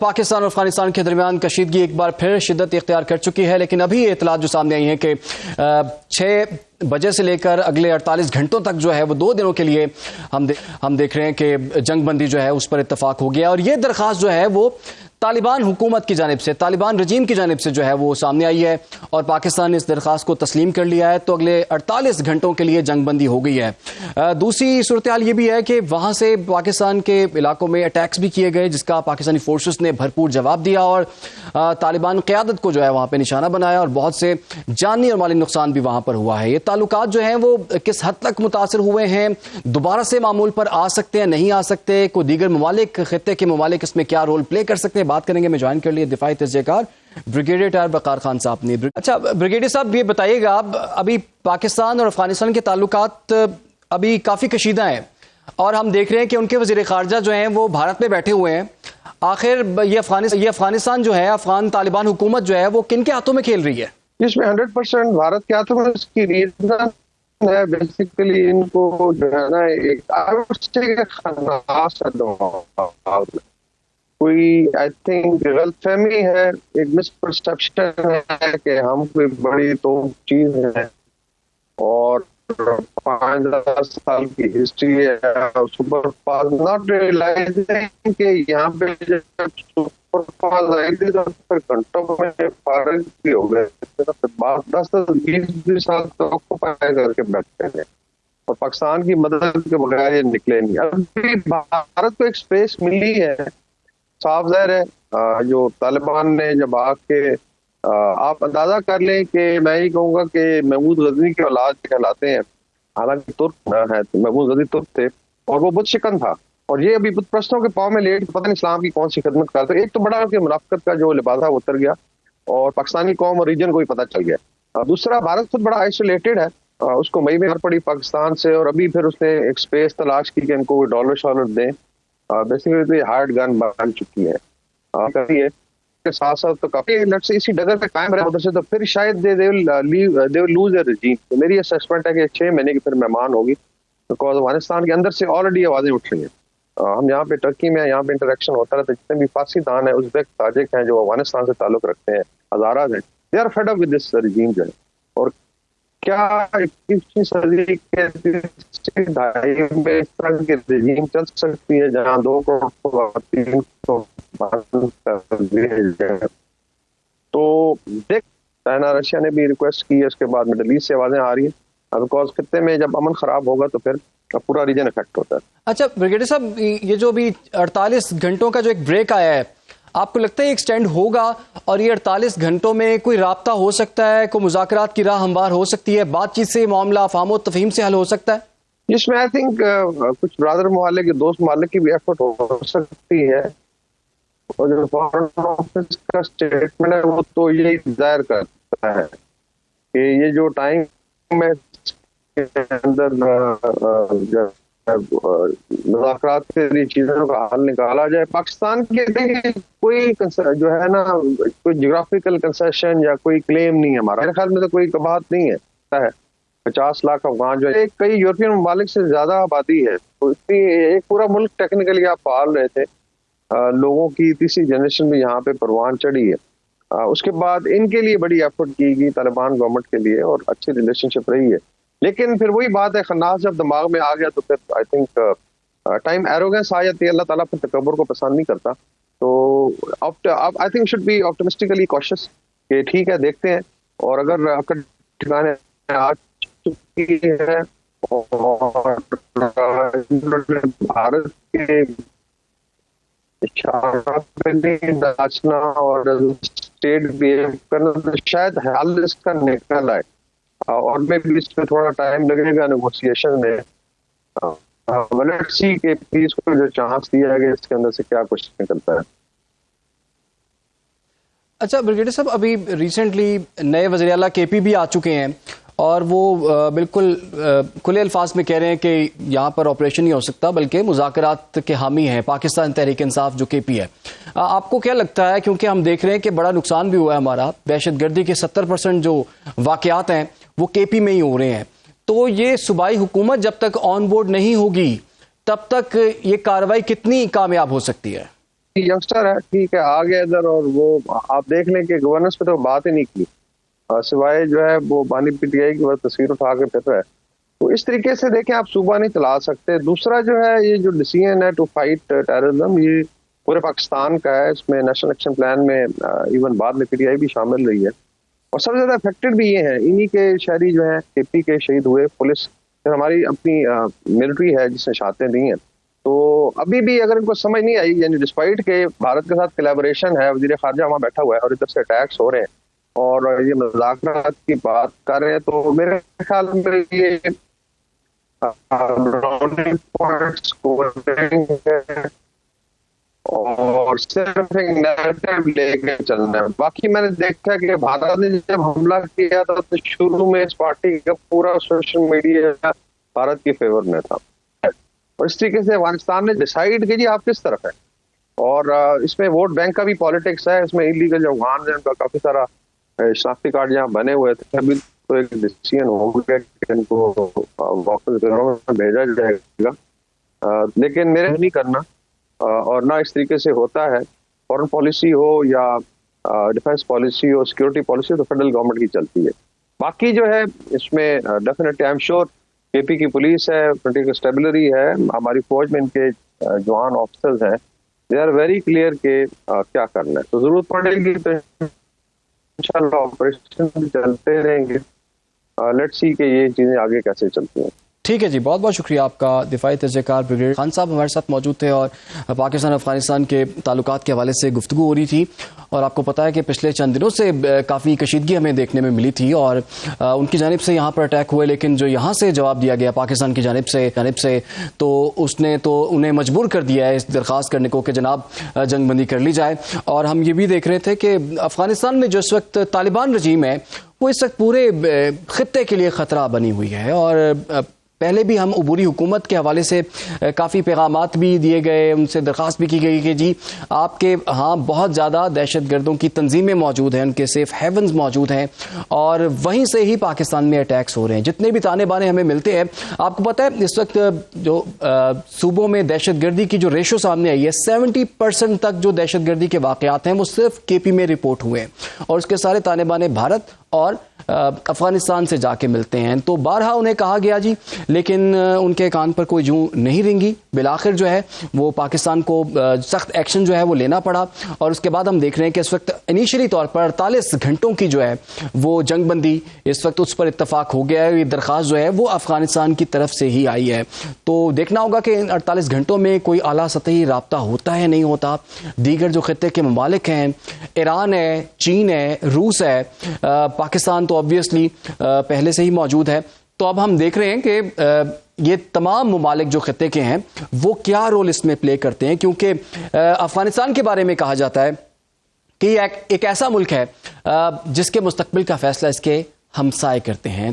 पाकिस्तान और अफगानिस्तान के दरमियान कशीदगी एक बार फिर शिद्दत इख्तियार कर चुकी है, लेकिन अभी ये इतलात जो सामने आई है कि 6 बजे से लेकर अगले 48 घंटों तक जो है वो 2 दिनों के लिए हम देख रहे हैं कि जंगबंदी जो है उस पर इत्तफाक हो गया। और ये दरख्वास्त जो है वो तालिबान हुकूमत की जानिब से, तालिबान रजीम की जानिब से जो है वो सामने आई है और पाकिस्तान ने इस दरख्वास्त को तस्लीम कर लिया है। तो अगले 48 घंटों के लिए जंगबंदी हो गई है। दूसरी सूरत हाल ये भी है कि वहां से पाकिस्तान के इलाकों में अटैक्स भी किए गए, जिसका पाकिस्तानी फोर्सेस ने भरपूर जवाब दिया और तालिबान क़यादत को जो है वहां पर निशाना बनाया और बहुत से जानी और माली नुकसान भी वहां पर हुआ है। ये ताल्लुकात जो हैं वो किस हद तक मुतासर हुए हैं, दोबारा से मामूल पर आ सकते हैं, नहीं आ सकते, कोई दीगर ममालिक, खित्ते के ममालिक इसमें क्या रोल प्ले कर सकते हैं, बात करेंगे। मैं ज्वाइन कर लिए दिफाई तजज़ियाकार ब्रिगेडियर टायर बकार खान साहब ने। अच्छा ब्रिगेडियर साहब, ये बताइएगा, अभी पाकिस्तान और अफगानिस्तान के ताल्लुकात अभी काफी कशीदा हैं और हम देख रहे हैं कि उनके वजीर खारजा जो हैं वो भारत में बैठे हुए हैं। आखिर ये अफगानिस्तान जो है, अफगान तालिबान हुकूमत जो है वो किन के हाथों में खेल रही है? इसमें 100% भारत के हाथों में। इसकी रीजन है बेसिकली इनको जो है ना एक कोई आई थिंक गलतफहमी है, एक मिसपरसेप्शन है कि हम कोई बड़ी तो चीज है और 5-10 साल की हिस्ट्री है सुपर फास्ट, नॉट रियलाइजिंग कि यहाँ पे जब सुपर फास्ट आई थी तो फिर घंटों में फारग भी हो गए, 10-20 साल तक ऑक्यूपाई करके बैठते थे और पाकिस्तान की मदद के बगैर ये निकले नहीं। अभी भारत को एक स्पेस मिली है, साफ ज़ाहिर है। जो तालिबान ने जब आके आप अंदाजा कर लें कि मैं ये कहूँगा कि महमूद गजनी के औलाद कहलाते हैं, हालांकि तुर्क है, तो महमूद गजनी तुर्क थे और वो बुत शिकन था और ये अभी बुत प्रस्तों के पाँव में लेट पता नहीं इस्लाम की कौन सी खिदमत करते। एक तो बड़ा कि मुनाफिकत का जो लिबासा उतर गया और पाकिस्तानी कौम और रीजन को ही पता चल गया। दूसरा, भारत खुद बड़ा आइसोलेटेड है, उसको मई में हार पड़ी पाकिस्तान से और अभी फिर उसने एक स्पेस तलाश की कि इनको डॉलर शॉलर दें। बेसिकली हार्ड गन बन चुकी है के साथ साथ तो काफी लक्ष्य इसी डगर पे कायम रहे उधर से, तो फिर शायद दे विल लूज देयर रजीम। तो मेरी असेसमेंट है कि 6 महीने की फिर मेहमान होगी, बिकॉज अफगानिस्तान के अंदर से ऑलरेडी आवाजें उठ रही हैं। हम यहाँ पे टर्की में यहाँ पे इंटरेक्शन होता रहता है, जितने भी फारसी दान है, उज़्बेक, ताजिक हैं जो अफगानिस्तान से ताल्लुक रखते हैं, हजारात हैं, they are fed up with this regime जो है। और क्या 21वीं सदी के दहाई में इस तरह की रजीम चल सकती है जहाँ 2 करोड़ को तो देख चाइना रशिया ने भी रिक्वेस्ट की है, उसके बाद मिडल ईस्ट से आवाजें आ रही है, बिकॉज खत्ते में जब अमन खराब होगा तो फिर पूरा रीजन इफेक्ट होता है। अच्छा ब्रिगेडियर साहब, ये जो अभी 48 घंटों का जो एक ब्रेक आया है, आपको लगता है एक्सटेंड होगा और ये 48 घंटों में कोई राब्ता हो सकता है, कोई मुज़ाकरात की राह हमवार हो सकती है, बातचीत से मामला अफ़हाम तफ़हीम से हल हो सकता है? इसमें आई थिंक कुछ ब्रदर ममालिक के दोस्त ममालिक की भी एफर्ट हो सकती है और जो फॉरेन ऑफिस का स्टेटमेंट है वो तो यही जाहिर करता है कि ये जो टाइम में अंदर मुज़ाकरात के चीजों का हल निकाला जाए। पाकिस्तान के देखिए कोई जो है ना कोई ज्योग्राफिकल कंसेशन या कोई क्लेम नहीं है हमारा, मेरे ख्याल में तो कोई बात नहीं है। 50 लाख अफगान जो है, कई यूरोपियन ममालिक से ज्यादा आबादी है, तो इसलिए एक पूरा मुल्क टेक्निकली आप पाल रहे थे, लोगों की तीसरी जनरेशन भी यहाँ पे परवान चढ़ी है। उसके बाद इनके लिए बड़ी एफर्ट की गई तालिबान गवर्नमेंट के लिए और अच्छी रिलेशनशिप रही है, लेकिन फिर वही बात है, खन्नास जब दिमाग में आ गया तो फिर आई थिंक टाइम एरोगेंस आ जाती है। अल्लाह ताला फिर तकब्बुर को पसंद नहीं करता, तो I think should be optimistically cautious कि ठीक है देखते हैं, और अगर आपका ठिकाने आ चुकी है और भारत के इशारा पे नहीं नाचना और स्टेट बिहेव करना, तो शायद हाल इसका निकल आए और मैं भी इसमें थोड़ा टाइम लगेगा नेगोशिएशन में। लेट्स सी के पीस को जो चांस दिया गया इसके अंदर से क्या कुछ निकलता है। अच्छा ब्रिगेडियर साहब, अभी रिसेंटली नए वज़ीर आला केपी भी आ चुके हैं और वो बिल्कुल खुले अल्फाज में कह रहे हैं कि यहाँ पर ऑपरेशन नहीं हो सकता बल्कि मुज़ाकरात के हामी हैं पाकिस्तान तहरीक इंसाफ जो केपी है। आपको क्या लगता है, क्योंकि हम देख रहे हैं कि बड़ा नुकसान भी हुआ है हमारा, दहशतगर्दी के 70% जो वाक़यात हैं वो केपी में ही हो रहे हैं, तो ये सूबाई हुकूमत जब तक ऑन बोर्ड नहीं होगी तब तक ये कार्रवाई कितनी कामयाब हो सकती है? यंगस्टर है, ठीक है, आ गया इधर, और वो आप देख लें कि गवर्नेंस पे तो बात ही नहीं की, सिवाय जो है वो बानी पीटीआई की बस तस्वीर उठा के फिर रहा है। तो इस तरीके से देखें आप सूबा नहीं चला सकते। दूसरा जो है ये जो डिसीजन है टू फाइट टेररिज्म, ये पूरे पाकिस्तान का है। इसमें नेशनल एक्शन प्लान में इवन बाद में पीटीआई भी शामिल रही है, और सबसे ज्यादा अफेक्टेड भी ये हैं, इन्हीं के शहरी जो है केपी के शहीद हुए। पुलिस हमारी अपनी मिलिट्री है जिसने शहादतें दी हैं। तो अभी भी अगर इनको समझ नहीं आई, यानी डिस्पाइट के भारत के साथ कोलैबोरेशन है, वजीर खारजा वहाँ बैठा हुआ है और इधर से अटैक्स हो रहे हैं और ये मुज़ाकरात की बात कर रहे हैं, तो मेरे ख्याल में ये ब्राउनिंग पॉइंट्स है और सिर्फ एक नैरेटिव लेके चलना है। बाकी मैंने देखा कि भारत ने जब हमला किया था तो शुरू में इस पार्टी का पूरा सोशल मीडिया भारत के फेवर में था, और इस तरीके से अफगानिस्तान ने डिसाइड किया जी आप किस तरफ है। और इसमें वोट बैंक का भी पॉलिटिक्स है, इसमें इलीगल जो अफगान है उनका काफी सारा शनाख्ती कार्ड जहाँ बने हुए थे, अभी तो एक डिसीजन हो गया कि इनको वापस घरों में भेजा जाएगा, लेकिन मेरे नहीं करना और ना इस तरीके से होता है। फॉरेन पॉलिसी हो या डिफेंस पॉलिसी हो, सिक्योरिटी पॉलिसी, तो फेडरल गवर्नमेंट की चलती है। बाकी जो है इसमें definitely I am sure KP की पुलिस है, पोलिटिकल स्टेबिलिटी है, हमारी फौज में इनके जवान ऑफिसर्स हैं, दे आर वेरी क्लियर के क्या करना है। तो जरूरत पड़ेगी तो इंशाल्लाह ऑपरेशन चलते रहेंगे। लेट्स सी कि ये चीजें आगे कैसे चलती हैं। ठीक है जी, बहुत बहुत शुक्रिया आपका। दिफाई तजज़ियाकार ब्रिगेडियर खान साहब हमारे साथ मौजूद थे और पाकिस्तान अफगानिस्तान के ताल्लुकात के हवाले से गुफ्तगू हो रही थी। और आपको पता है कि पिछले चंद दिनों से काफ़ी कशीदगी हमें देखने में मिली थी और उनकी जानिब से यहाँ पर अटैक हुए, लेकिन जो यहाँ से जवाब दिया गया पाकिस्तान की जानिब से तो उसने तो उन्हें मजबूर कर दिया है इस दरख्वास्त करने को कि जनाब जंगबंदी कर ली जाए। और हम ये भी देख रहे थे कि अफगानिस्तान में जो इस वक्त तालिबान रजीम है वो इस वक्त पूरे खित्ते के लिए ख़तरा बनी हुई है। और पहले भी हम अबूरी हुकूमत के हवाले से काफ़ी पैगामात भी दिए गए, उनसे दरख्वास्त भी की गई कि जी आपके यहाँ बहुत ज़्यादा दहशत गर्दों की तंजीमें मौजूद हैं, उनके सेफ हेवन्स मौजूद हैं और वहीं से ही पाकिस्तान में अटैक्स हो रहे हैं। जितने भी ताने बाने हमें मिलते हैं, आपको पता है इस वक्त जो सूबों में दहशत गर्दी की जो रेशो सामने आई है, 70% तक जो दहशत गर्दी के वाक़यात हैं वो सिर्फ केपी में रिपोर्ट हुए हैं और उसके सारे ताने बाने भारत और अफगानिस्तान से जाके मिलते हैं। तो बारहा उन्हें कहा गया जी, लेकिन उनके कान पर कोई जूं नहीं रेंगी। बिलाखिर जो है वो पाकिस्तान को सख्त एक्शन जो है वो लेना पड़ा और उसके बाद हम देख रहे हैं कि इस वक्त इनिशियली तौर पर 48 घंटों की जो है वो जंगबंदी इस वक्त उस पर इत्तफाक हो गया है। ये दरख्वास्त जो है वो अफगानिस्तान की तरफ से ही आई है। तो देखना होगा कि इन 48 घंटों में कोई आला सतही राब्ता होता है नहीं होता। दीगर जो खित्ते के ममालिक हैं, ईरान है, चीन है, रूस है, पाकिस्तान तो ऑब्वियसली पहले से ही मौजूद है। तो अब हम देख रहे हैं कि ये तमाम ममालिक जो खित्ते के हैं वो क्या रोल इसमें प्ले करते हैं, क्योंकि अफगानिस्तान के बारे में कहा जाता है कि एक ऐसा मुल्क है जिसके मुस्तकबिल का फैसला इसके हमसाए करते हैं।